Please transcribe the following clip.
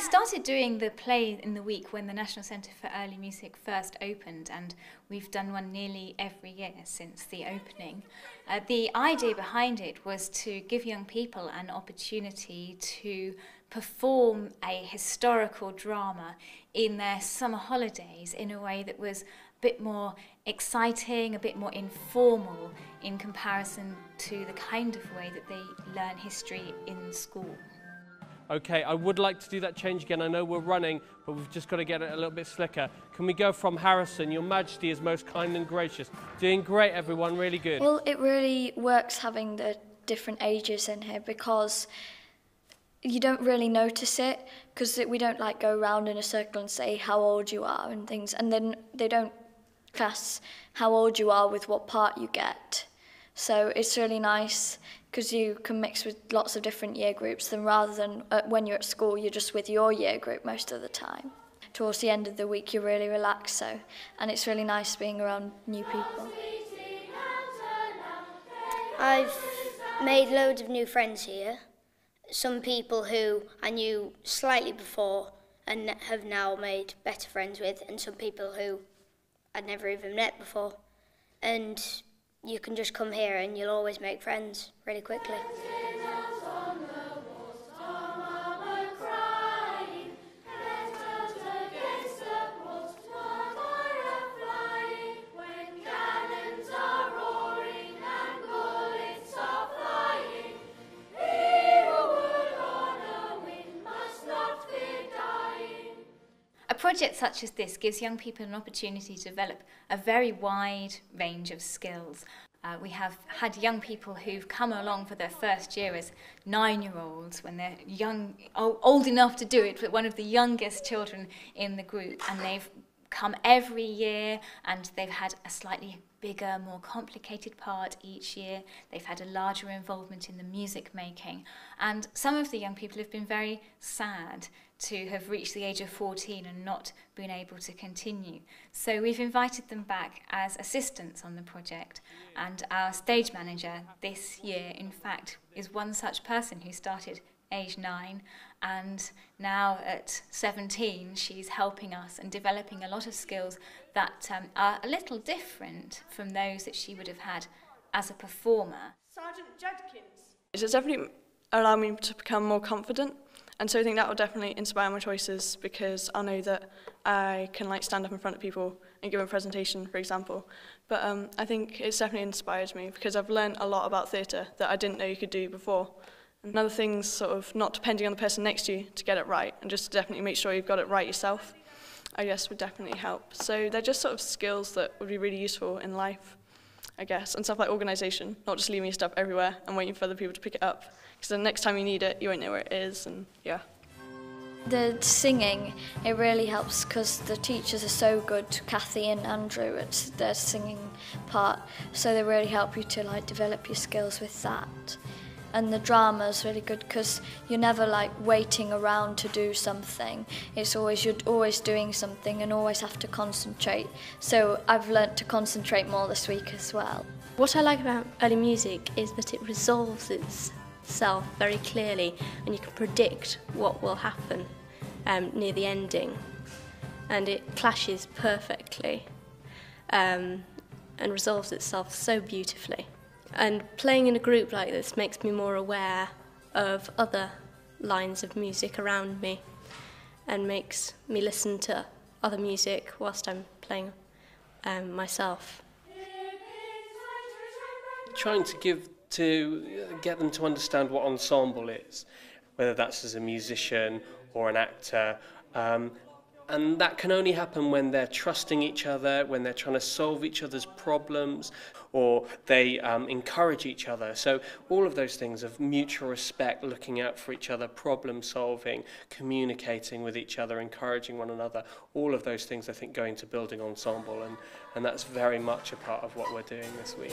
We started doing the play in the week when the National Centre for Early Music first opened, and we've done one nearly every year since the opening. The idea behind it was to give young people an opportunity to perform a historical drama in their summer holidays in a way that was a bit more exciting, a bit more informal in comparison to the kind of way that they learn history in school. Okay, I would like to do that change again. I know we're running, but we've just got to get it a little bit slicker. Can we go from Harrison? Your Majesty is most kind and gracious. Doing great, everyone, really good. Well, it really works having the different ages in here because you don't really notice it because we don't like go around in a circle and say how old you are and things, and then they don't class how old you are with what part you get. So it's really nice because you can mix with lots of different year groups than rather than when you're at school, you're just with your year group most of the time. Towards the end of the week, you're really relaxed, and it's really nice being around new people. I've made loads of new friends here. Some people who I knew slightly before and have now made better friends with, and some people who I'd never even met before. And you can just come here and you'll always make friends really quickly. A project such as this gives young people an opportunity to develop a very wide range of skills. We have had young people who've come along for their first year as 9-year-olds when they're young, old enough to do it, but one of the youngest children in the group, and they've come every year and they've had a slightly bigger, more complicated part each year. They've had a larger involvement in the music making, and some of the young people have been very sad to have reached the age of 14 and not been able to continue. So we've invited them back as assistants on the project, and our stage manager this year, in fact, is one such person who started age 9, and now at 17 she's helping us and developing a lot of skills that are a little different from those that she would have had as a performer. Sergeant Judkins. It's definitely allowed me to become more confident, and so I think that will definitely inspire my choices because I know that I can stand up in front of people and give a presentation, for example. But I think it's definitely inspired me because I've learned a lot about theatre that I didn't know you could do before. Another thing's sort of not depending on the person next to you to get it right, and just definitely make sure you've got it right yourself, I guess would definitely help. So they're just sort of skills that would be really useful in life, I guess, and stuff like organisation, not just leaving your stuff everywhere and waiting for other people to pick it up, because the next time you need it, you won't know where it is, and yeah. The singing, it really helps because the teachers are so good, Kathy and Andrew, at their singing part, so they really help you to develop your skills with that. And the drama is really good because you're never waiting around to do something. It's always, you're always doing something and always have to concentrate. So I've learnt to concentrate more this week as well. What I like about early music is that it resolves itself very clearly, and you can predict what will happen near the ending. And it clashes perfectly and resolves itself so beautifully. And playing in a group like this makes me more aware of other lines of music around me and makes me listen to other music whilst I'm playing myself. Trying to get them to understand what ensemble is, whether that's as a musician or an actor. And that can only happen when they're trusting each other, when they're trying to solve each other's problems, or they encourage each other. So all of those things of mutual respect, looking out for each other, problem solving, communicating with each other, encouraging one another, all of those things I think go into building ensemble, and that's very much a part of what we're doing this week.